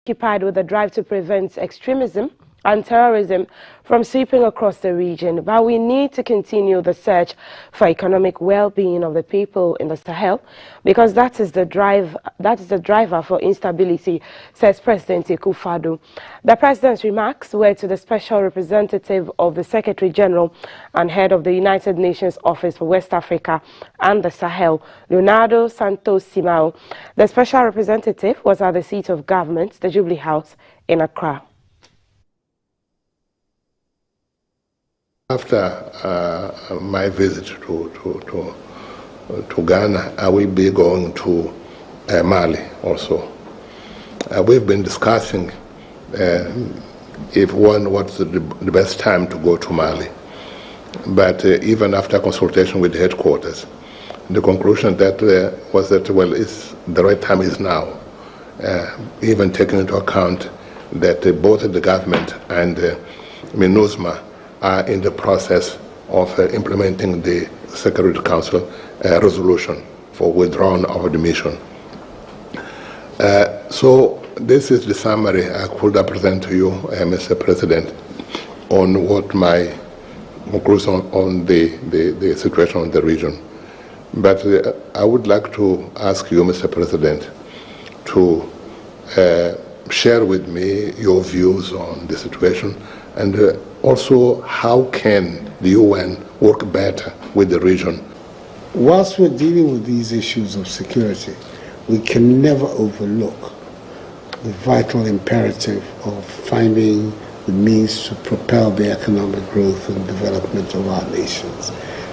occupied with the drive to prevent extremism and terrorism from sweeping across the region, but we need to continue the search for economic well-being of the people in the Sahel, because that is the driver for instability, says President Akufo-Addo. The president's remarks were to the special representative of the Secretary General and head of the United Nations Office for West Africa and the Sahel, Leonardo Santos Simao. The special representative was at the seat of government, the Jubilee House in Accra. After my visit to Ghana, I will be going to Mali also. We've been discussing what's the best time to go to Mali. But even after consultation with the headquarters, the conclusion was that, well, the right time is now, even taking into account that both the government and MINUSMA are in the process of implementing the Security Council resolution for withdrawal of the mission. So this is the summary I could present to you, Mr. President, on what my conclusion on the situation in the region. But I would like to ask you, Mr. President, to share with me your views on the situation, and also how can the UN work better with the region. Whilst we're dealing with these issues of security, we can never overlook the vital imperative of finding the means to propel the economic growth and development of our nations,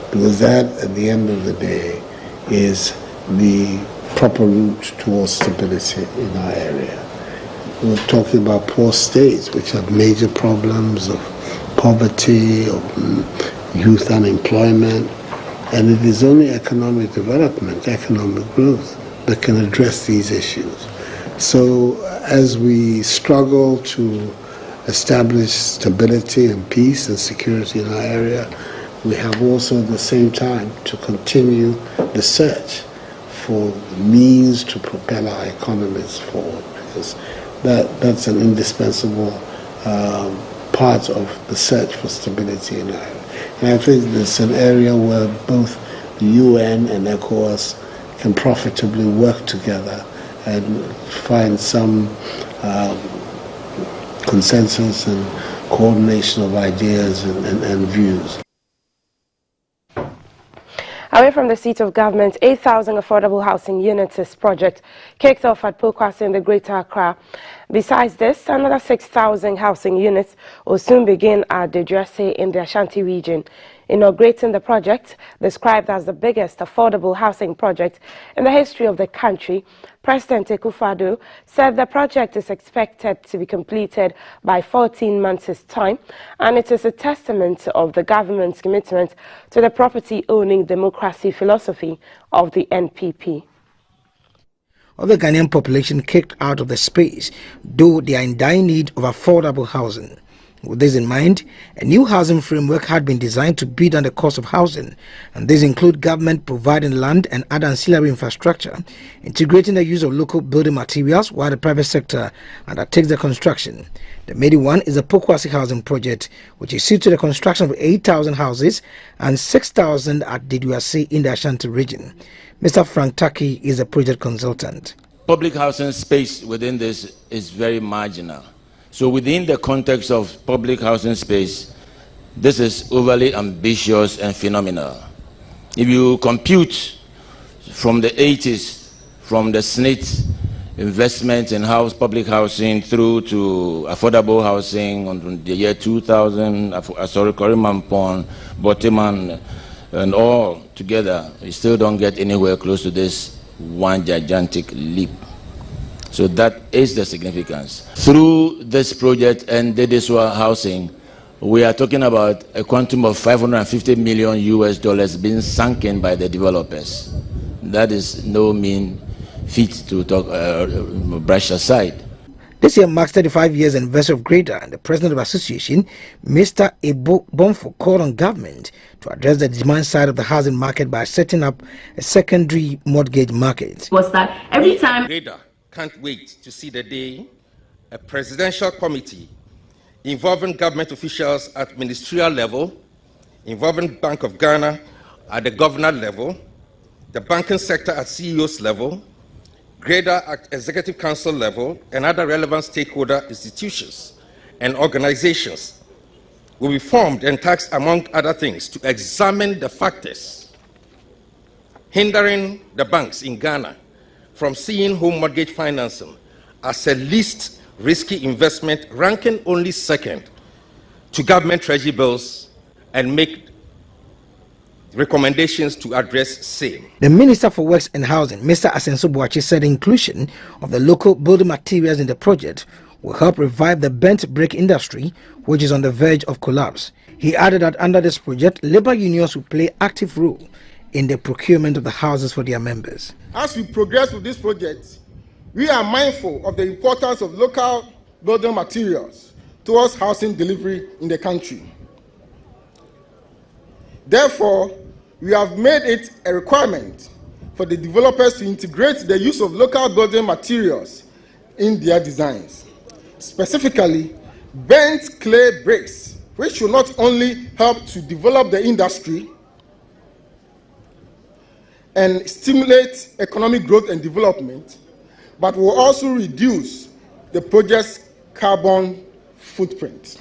because that, at the end of the day, is the proper route towards stability in our area. We're talking about poor states which have major problems of poverty, of youth unemployment, and it is only economic development, economic growth that can address these issues. So as we struggle to establish stability and peace and security in our area, we have also at the same time to continue the search for means to propel our economies forward, because that's an indispensable part of the search for stability in our area. And I think it's an area where both the UN and ECOWAS can profitably work together and find some consensus and coordination of ideas and views. Away from the seat of government, 8,000 affordable housing units project kicked off at Pokwase in the Greater Accra. Besides this, another 6,000 housing units will soon begin at Dejase in the Ashanti region. Inaugurating the project, described as the biggest affordable housing project in the history of the country, President Akufo-Addo said the project is expected to be completed by 14 months' time, and it is a testament of the government's commitment to the property-owning democracy philosophy of the NPP. Of the Ghanaian population kicked out of the space, though they are in dire need of affordable housing. With this in mind, a new housing framework had been designed to bid on the cost of housing, and these include government providing land and other ancillary infrastructure, integrating the use of local building materials while the private sector undertakes the construction. The main one is the Pokwase housing project, which is set to the construction of 8,000 houses and 6,000 at Dejase in the Ashanti region. Mr. Frank Taki is a project consultant. Public housing space within this is very marginal. So within the context of public housing space, this is overly ambitious and phenomenal. If you compute from the 80s, from the SNIT investment in public housing through to affordable housing on the year 2000, Korimampon, Boteman, and all together, you still don't get anywhere close to this one gigantic leap. So that is the significance. Through this project and Dedeswa housing, we are talking about a quantum of $550 million being sunk in by the developers. That is no mean feat to brush aside. This year marks 35 years anniversary of Greater, and the president of the association, Mr. Ebo Bonfo, called on government to address the demand side of the housing market by setting up a secondary mortgage market. Was that every time Greater can't wait to see the day a presidential committee involving government officials at ministerial level, involving Bank of Ghana at the governor level, the banking sector at CEO's level, greater at Executive Council level, and other relevant stakeholder institutions and organizations will be formed and tasked, among other things, to examine the factors hindering the banks in Ghana from seeing home mortgage financing as a least risky investment, ranking only second to government treasury bills, and make recommendations to address same. The Minister for Works and Housing, Mr. Asenso Boachi, said the inclusion of the local building materials in the project will help revive the bent brick industry, which is on the verge of collapse. He added that under this project, labor unions will play active role in the procurement of the houses for their members. As we progress with this project, we are mindful of the importance of local building materials towards housing delivery in the country. Therefore, we have made it a requirement for the developers to integrate the use of local building materials in their designs. Specifically, bent clay bricks, which should not only help to develop the industry and stimulate economic growth and development, but will also reduce the project's carbon footprint.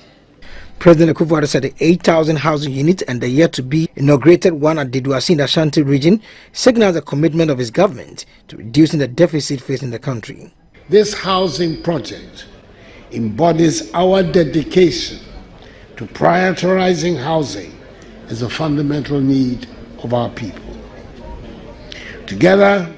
President Akufo-Addo said the 8,000 housing units and the yet-to-be inaugurated one at Diduasi in the Ashanti region signals the commitment of his government to reducing the deficit facing the country. This housing project embodies our dedication to prioritizing housing as a fundamental need of our people. Together,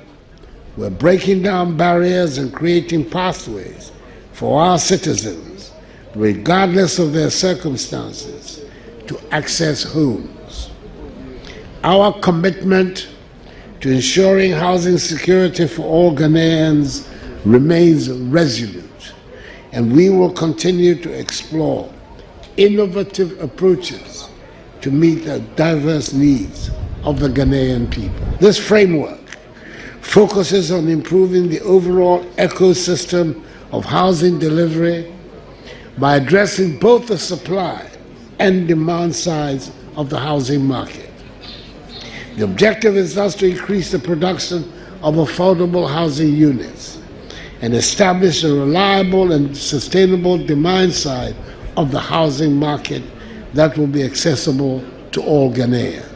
we're breaking down barriers and creating pathways for our citizens, regardless of their circumstances, to access homes. Our commitment to ensuring housing security for all Ghanaians remains resolute, and we will continue to explore innovative approaches to meet the diverse needs of the Ghanaian people. This framework focuses on improving the overall ecosystem of housing delivery by addressing both the supply and demand sides of the housing market. The objective is thus to increase the production of affordable housing units and establish a reliable and sustainable demand side of the housing market that will be accessible to all Ghanaians.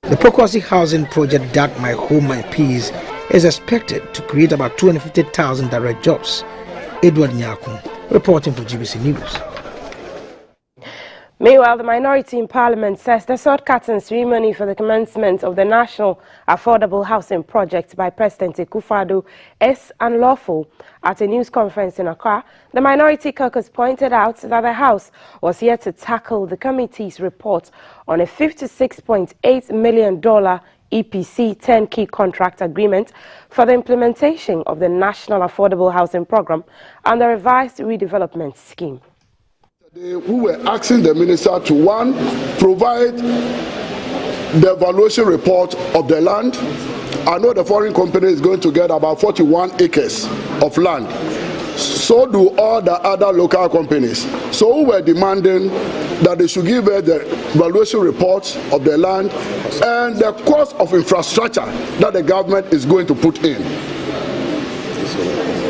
The Pokwasi housing project, that My Home, My Peace, is expected to create about 250,000 direct jobs. Edward Nyakun, reporting for GBC News. Meanwhile, the minority in Parliament says the sword-cutting ceremony for the commencement of the National Affordable Housing Project by President Akufo-Addo is unlawful. At a news conference in Accra, the minority caucus pointed out that the House was yet to tackle the committee's report on a $56.8 million EPC turnkey contract agreement for the implementation of the National Affordable Housing Program and the revised redevelopment scheme. We were asking the minister to, one, provide the evaluation report of the land. I know the foreign company is going to get about 41 acres of land. So do all the other local companies. So we were demanding that they should give us the evaluation report of the land and the cost of infrastructure that the government is going to put in.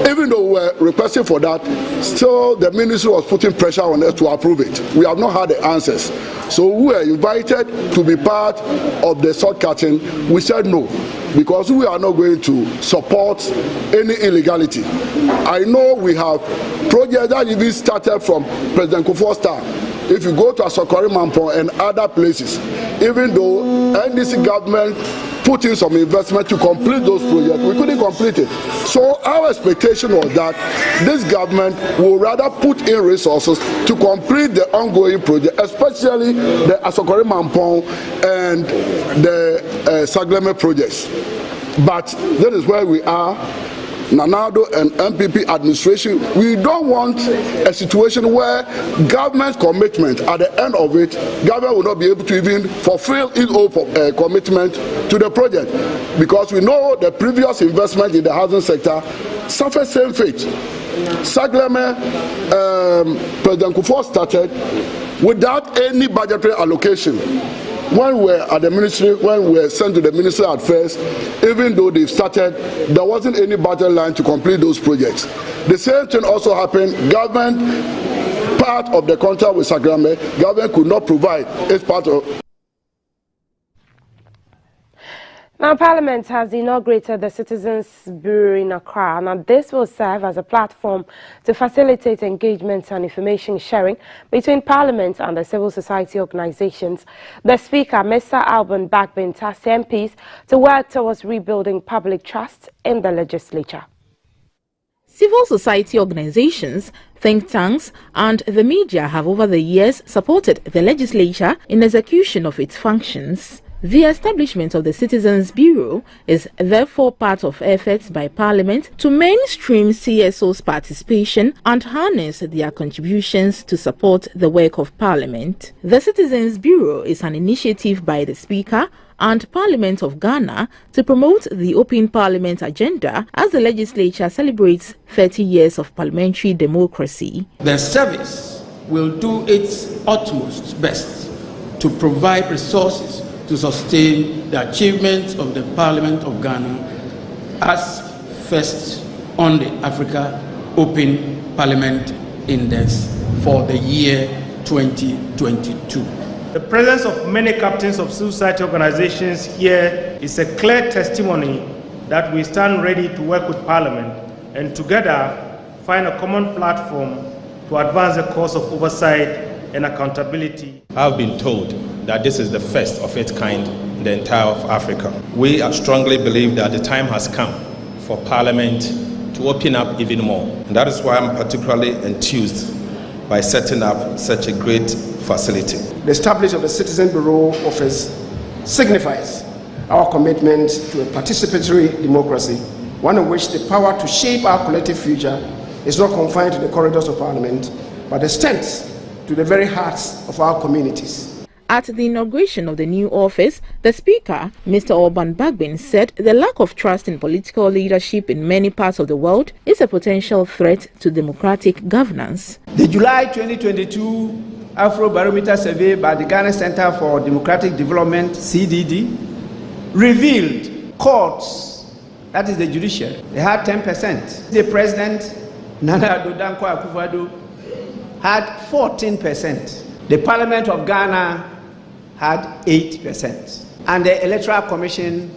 Even though we were requesting for that, still the ministry was putting pressure on us to approve it. We have not had the answers. So we were invited to be part of the sword cutting. We said no, because we are not going to support any illegality. I know we have projects that even started from President Kufuor's time. If you go to Asokore Mampong and other places, even though NDC government put in some investment to complete those projects, we couldn't complete it. So our expectation was that this government will rather put in resources to complete the ongoing project, especially the Asokore Mampong and the Sagleme projects. But that is where we are. Nanado and MPP administration, we don't want a situation where government commitment, at the end of it, government will not be able to even fulfill its own commitment to the project, because we know the previous investment in the housing sector suffered same fate. Sagleme, President Kufuor started without any budgetary allocation. When we were at the ministry, when we were sent to the ministry at first, even though they started, there wasn't any budget line to complete those projects. The same thing also happened. Government, part of the contract with Sagleme, government could not provide its part of. Now, Parliament has inaugurated the Citizens Bureau in Accra. Now, this will serve as a platform to facilitate engagement and information sharing between Parliament and the civil society organizations. The Speaker, Mr. Alban Bagbin, tasked MPs to work towards rebuilding public trust in the legislature. Civil society organizations, think tanks and the media have over the years supported the legislature in execution of its functions. The establishment of the Citizens Bureau is therefore part of efforts by Parliament to mainstream CSO's participation and harness their contributions to support the work of Parliament. The Citizens Bureau is an initiative by the Speaker and Parliament of Ghana to promote the Open Parliament agenda as the legislature celebrates 30 years of parliamentary democracy. The service will do its utmost best to provide resources to sustain the achievements of the Parliament of Ghana as first on the Africa Open Parliament Index for the year 2022. The presence of many captains of civil society organizations here is a clear testimony that we stand ready to work with Parliament and together find a common platform to advance the cause of oversight and accountability. I've been told that this is the first of its kind in the entire of Africa. We strongly believe that the time has come for Parliament to open up even more. And that is why I'm particularly enthused by setting up such a great facility. The establishment of the Citizen Bureau Office signifies our commitment to a participatory democracy, one in which the power to shape our collective future is not confined to the corridors of Parliament, but extends to the very hearts of our communities. At the inauguration of the new office, the Speaker, Mr. Alban Bagbin, said the lack of trust in political leadership in many parts of the world is a potential threat to democratic governance. The July 2022 Afrobarometer survey by the Ghana Center for Democratic Development, CDD, revealed courts, that is the judiciary, they had 10%. The President, Nana Addo Dankwa Akufo-Addo, had 14%. The Parliament of Ghana had 8%. And the Electoral Commission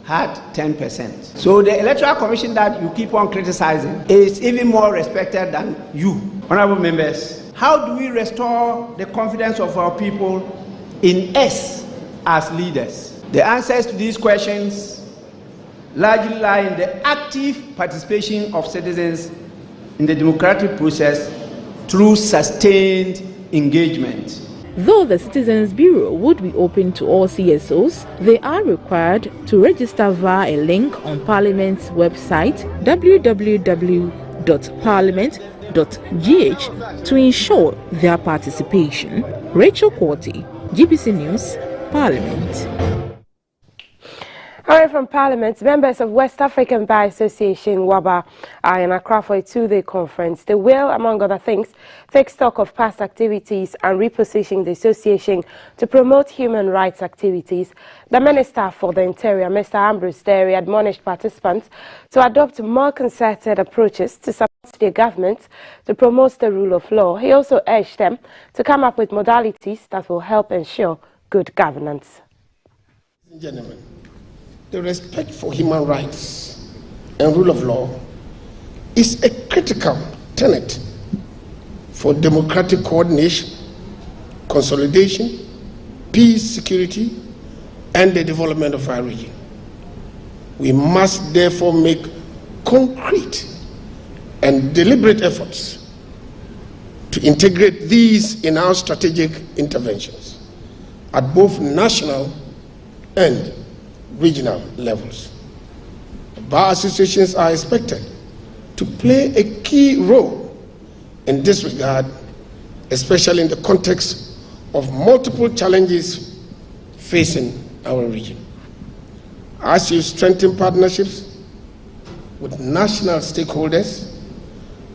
had 10%. So the Electoral Commission that you keep on criticizing is even more respected than you. Honorable members, how do we restore the confidence of our people in us as leaders? The answers to these questions largely lie in the active participation of citizens in the democratic process through sustained engagement. Though the Citizens Bureau would be open to all CSOs, they are required to register via a link on Parliament's website www.parliament.gh to ensure their participation. Rachel Quarty, GBC News, Parliament. Alright, from Parliament, members of West African Bar Association, WABA, are in Accra for a two-day conference. They will, among other things, take stock of past activities and reposition the association to promote human rights activities. The Minister for the Interior, Mr. Ambrose Derry, admonished participants to adopt more concerted approaches to support their government to promote the rule of law. He also urged them to come up with modalities that will help ensure good governance. Gentlemen, the respect for human rights and rule of law is a critical tenet for democratic coordination, consolidation, peace, security, and the development of our region. We must therefore make concrete and deliberate efforts to integrate these in our strategic interventions at both national and regional levels. bar associations are expected to play a key role in this regard, especially in the context of multiple challenges facing our region. As you strengthen partnerships with national stakeholders,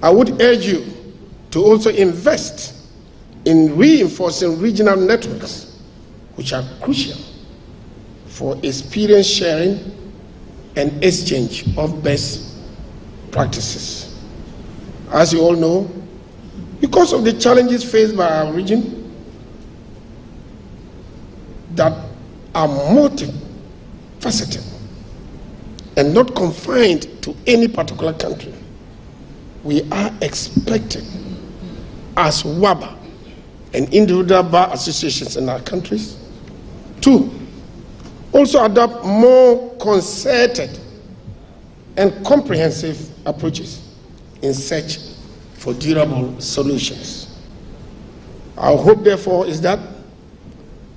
I would urge you to also invest in reinforcing regional networks, which are crucial for experience sharing and exchange of best practices. As you all know, because of the challenges faced by our region that are multifaceted and not confined to any particular country, we are expecting as WABA and individual bar associations in our countries to also adopt more concerted and comprehensive approaches in search for durable solutions. Our hope, therefore, is that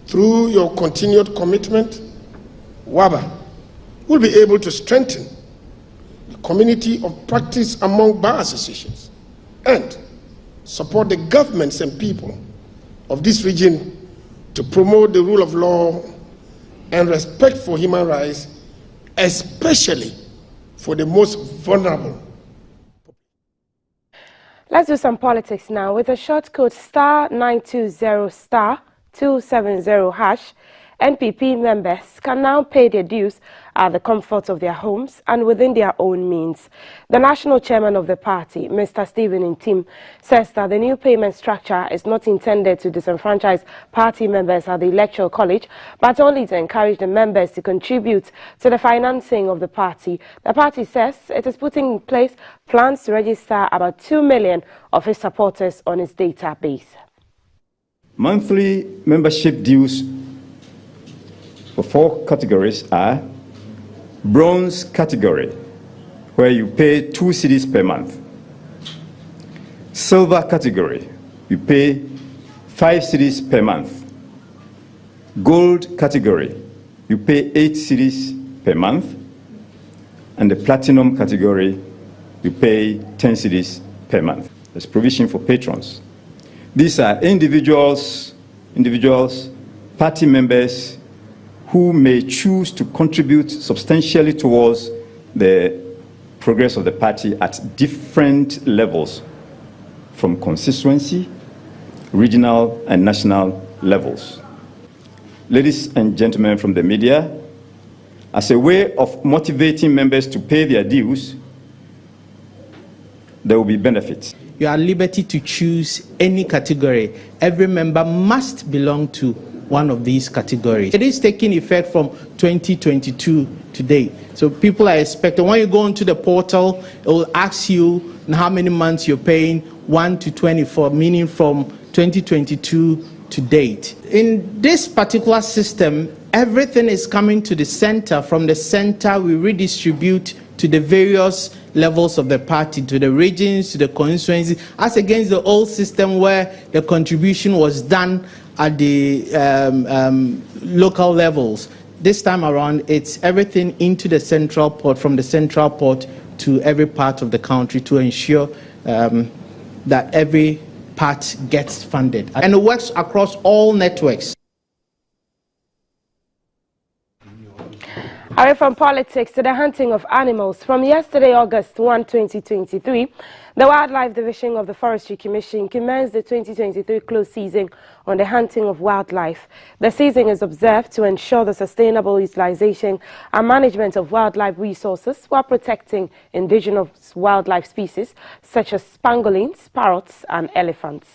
through your continued commitment, WABA will be able to strengthen the community of practice among bar associations and support the governments and people of this region to promote the rule of law and respect for human rights, especially for the most vulnerable. Let's do some politics now. With a short code *920*270#, NPP members can now pay their dues at the comfort of their homes and within their own means. The national chairman of the party, Mr. Stephen Ntim, says that the new payment structure is not intended to disenfranchise party members at the Electoral College, but only to encourage the members to contribute to the financing of the party. The party says it is putting in place plans to register about 2 million of its supporters on its database. Monthly membership dues for 4 categories are: bronze category, where you pay 2 cedis per month; silver category, you pay 5 cedis per month; gold category, you pay 8 cedis per month; and the platinum category, you pay 10 cedis per month. There's provision for patrons. These are individuals, party members, who may choose to contribute substantially towards the progress of the party at different levels, from constituency, regional, and national levels. Ladies and gentlemen from the media, as a way of motivating members to pay their dues, there will be benefits. You are at liberty to choose any category. Every member must belong to one of these categories. It is taking effect from 2022 to date. So people are expecting, when you go into the portal, it will ask you how many months you're paying, 1 to 24, meaning from 2022 to date. In this particular system, everything is coming to the center. From the center, we redistribute to the various levels of the party, to the regions, to the constituencies, as against the old system where the contribution was done at the local levels. This time around, it's everything into the central port, from the central port to every part of the country, to ensure that every part gets funded. And it works across all networks. Away from politics to the hunting of animals. From yesterday, August 1, 2023, the Wildlife Division of the Forestry Commission commenced the 2023 close season on the hunting of wildlife. The season is observed to ensure the sustainable utilization and management of wildlife resources while protecting indigenous wildlife species such as pangolins, parrots, and elephants.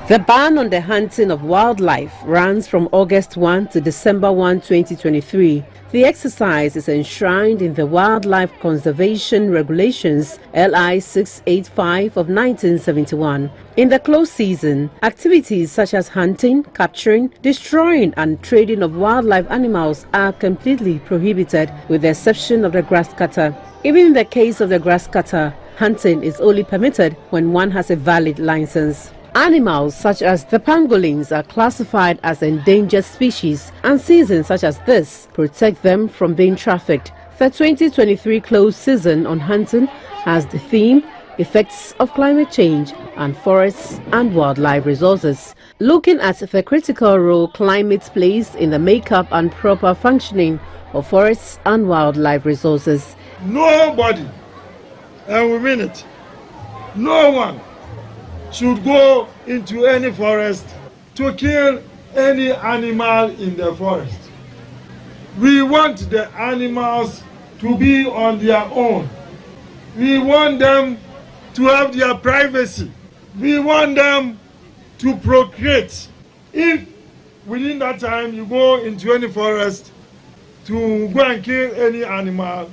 The ban on the hunting of wildlife runs from August 1 to December 1, 2023. The exercise is enshrined in the Wildlife Conservation Regulations LI 685 of 1971. In the close season, activities such as hunting, capturing, destroying and trading of wildlife animals are completely prohibited, with the exception of the grass cutter. Even in the case of the grass cutter, hunting is only permitted when one has a valid license. Animals such as the pangolins are classified as endangered species, and seasons such as this protect them from being trafficked The 2023 close season on hunting has the theme Effects of Climate Change and Forests and Wildlife Resources, looking at the critical role climate plays in the makeup and proper functioning of forests and wildlife resources. Nobody, and we mean it, no one should go into any forest to kill any animal in the forest. We want the animals to be on their own. We want them to have their privacy. We want them to procreate. If within that time you go into any forest to go and kill any animal,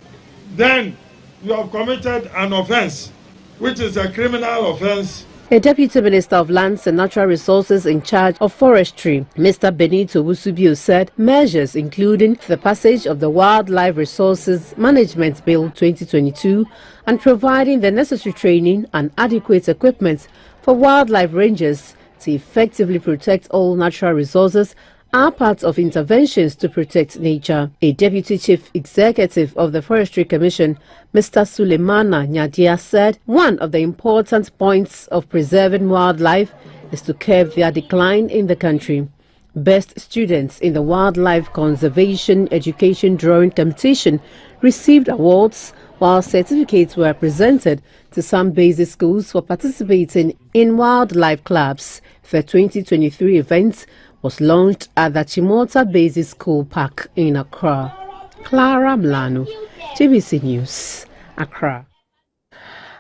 then you have committed an offense, which is a criminal offense. A Deputy Minister of Lands and Natural Resources in charge of forestry, Mr. Benito Wusubio, said measures including the passage of the Wildlife Resources Management Bill 2022 and providing the necessary training and adequate equipment for wildlife rangers to effectively protect all natural resources are part of interventions to protect nature. A Deputy Chief Executive of the Forestry Commission, Mr. Suleimana Nyadia, said one of the important points of preserving wildlife is to curb their decline in the country. Best students in the Wildlife Conservation Education Drawing Competition received awards, while certificates were presented to some basic schools for participating in wildlife clubs. The 2023 event was launched at the Chimota Basic School Park in Accra. Clara Mlano, GBC News, Accra.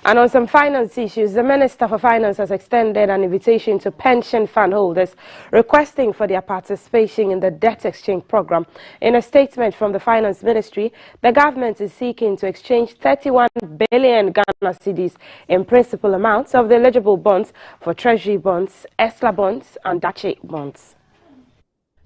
And on some finance issues, the Minister for Finance has extended an invitation to pension fund holders requesting for their participation in the debt exchange program. In a statement from the Finance Ministry, the government is seeking to exchange 31 billion Ghana cedis in principal amounts of the eligible bonds for Treasury bonds, ESLA bonds and Dache bonds.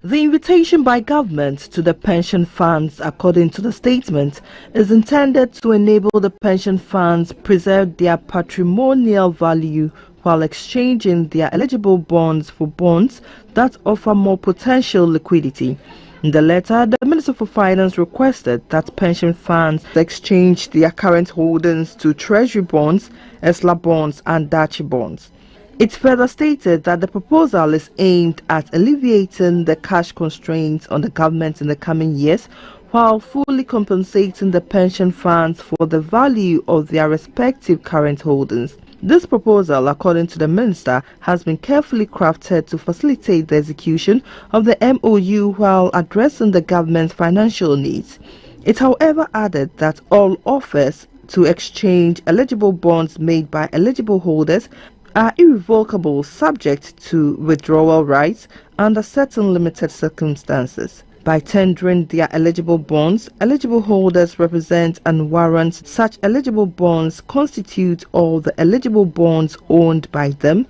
The invitation by government to the pension funds, according to the statement, is intended to enable the pension funds preserve their patrimonial value while exchanging their eligible bonds for bonds that offer more potential liquidity. In the letter, the Minister for Finance requested that pension funds exchange their current holdings to Treasury bonds, ESLA bonds and Dache bonds. It further stated that the proposal is aimed at alleviating the cash constraints on the government in the coming years while fully compensating the pension funds for the value of their respective current holdings. This proposal, according to the Minister, has been carefully crafted to facilitate the execution of the MOU while addressing the government's financial needs. It, however, added that all offers to exchange eligible bonds made by eligible holders are irrevocable, subject to withdrawal rights under certain limited circumstances. By tendering their eligible bonds, eligible holders represent and warrant such eligible bonds constitute all the eligible bonds owned by them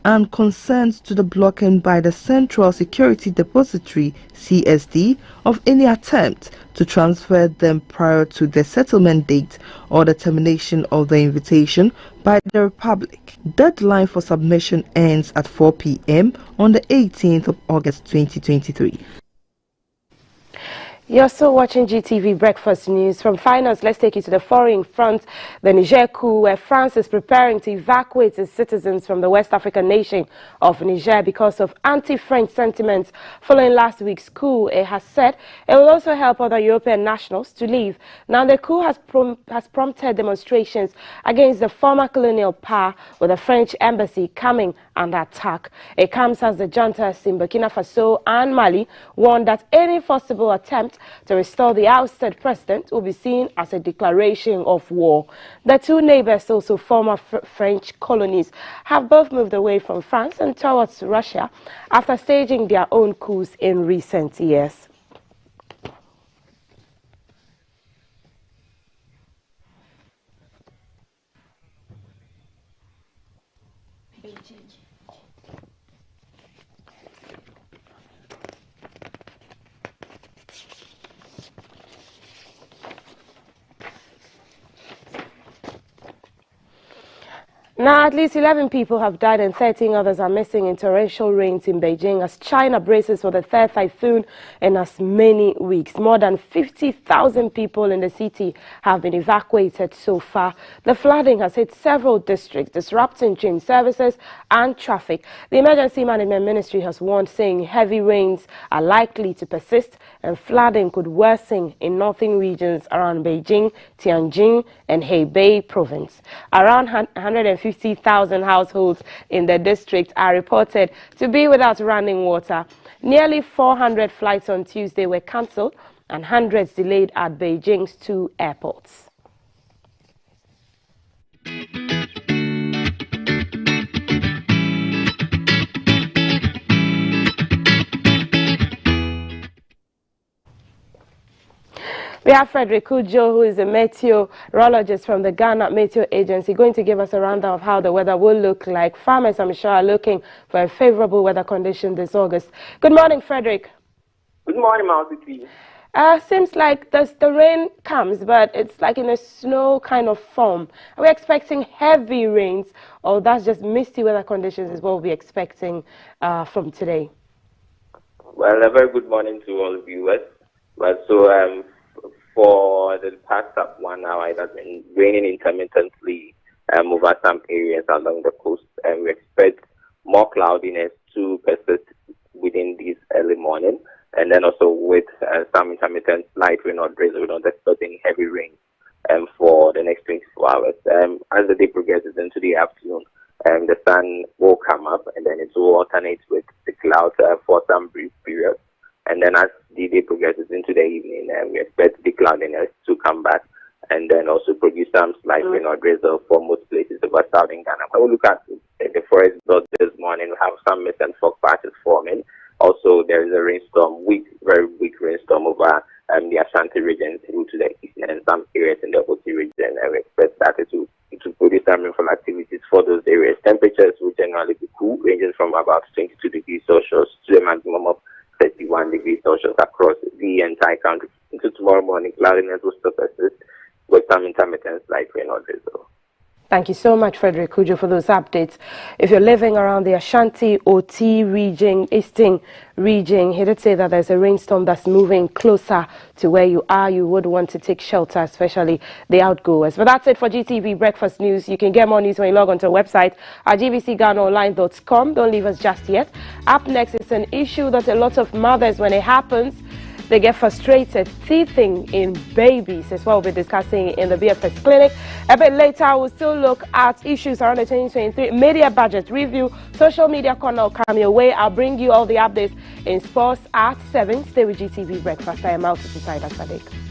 and consent to the blocking by the Central Security Depository (CSD) of any attempt to transfer them prior to the settlement date or the termination of the invitation by the Republic. Deadline for submission ends at 4 p.m. on the 18th of August 2023. You're still watching GTV Breakfast News. From finance, let's take you to the foreign front, the Niger coup, where France is preparing to evacuate its citizens from the West African nation of Niger because of anti-French sentiments following last week's coup. It has said it will also help other European nationals to leave. Now, the coup has prompted demonstrations against the former colonial power, with the French embassy coming under attack. It comes as the juntas in Burkina Faso and Mali warned that any forcible attempt to restore the ousted president will be seen as a declaration of war. The two neighbors, also former French colonies, have both moved away from France and towards Russia after staging their own coups in recent years. Now, at least 11 people have died and 13 others are missing in torrential rains in Beijing as China braces for the third typhoon in as many weeks. More than 50,000 people in the city have been evacuated so far. The flooding has hit several districts, disrupting train services and traffic. The Emergency Management Ministry has warned, saying heavy rains are likely to persist and flooding could worsen in northern regions around Beijing, Tianjin and Hebei province. Around 150,000 households in the district are reported to be without running water. Nearly 400 flights on Tuesday were cancelled and hundreds delayed at Beijing's 2 airports. We have Frederick Kujo, who is a meteorologist from the Ghana Meteo Agency, going to give us a rundown of how the weather will look like. Farmers, I'm sure, are looking for a favorable weather condition this August. Good morning, Frederick. Good morning, Malty. Seems like the rain comes, but it's like in a snow kind of form. Are we expecting heavy rains, or that's just misty weather conditions is what we'll be expecting from today? Well, a very good morning to all viewers. Well, so for the past 1 hour, it has been raining intermittently over some areas along the coast, and we expect more cloudiness to persist within this early morning, and then also with some intermittent light rain or drizzle. We're not expecting heavy rain for the next 24 hours. As the day progresses into the afternoon, the sun will come up, and then it will alternate with the clouds for some brief periods. And then as the day progresses into the evening, we expect the cloudiness to come back and then also produce some slight rain or drizzle for most places over southern Ghana. When we look at the forest belt this morning, we have some mist and fog patches forming. Also, there is a rainstorm, very weak rainstorm over the Ashanti region through to the east and some areas in the Oti region. And we expect that it will produce some rainfall activities for those areas. Temperatures will generally be cool, ranging from about 22 degrees Celsius to a maximum of 31 degrees Celsius across the entire country. Into tomorrow morning, cloudiness will still persist with some intermittent light rain or drizzle. Thank you so much, Frederick Kujo, for those updates. If you're living around the Ashanti, Oti region, Eastern region, he did say that there's a rainstorm that's moving closer to where you are. You would want to take shelter, especially the outgoers. But that's it for GTV Breakfast News. You can get more news when you log onto our website at gbcghanaonline.com. Don't leave us just yet. Up next is an issue that a lot of mothers, when it happens, they get frustrated, teething in babies. Is what we'll be discussing in the BFS clinic. A bit later, we'll still look at issues around the 2023 media budget review. Social media corner will come your way. I'll bring you all the updates in sports at 7. Stay with GTV Breakfast. I am out to Sadiq.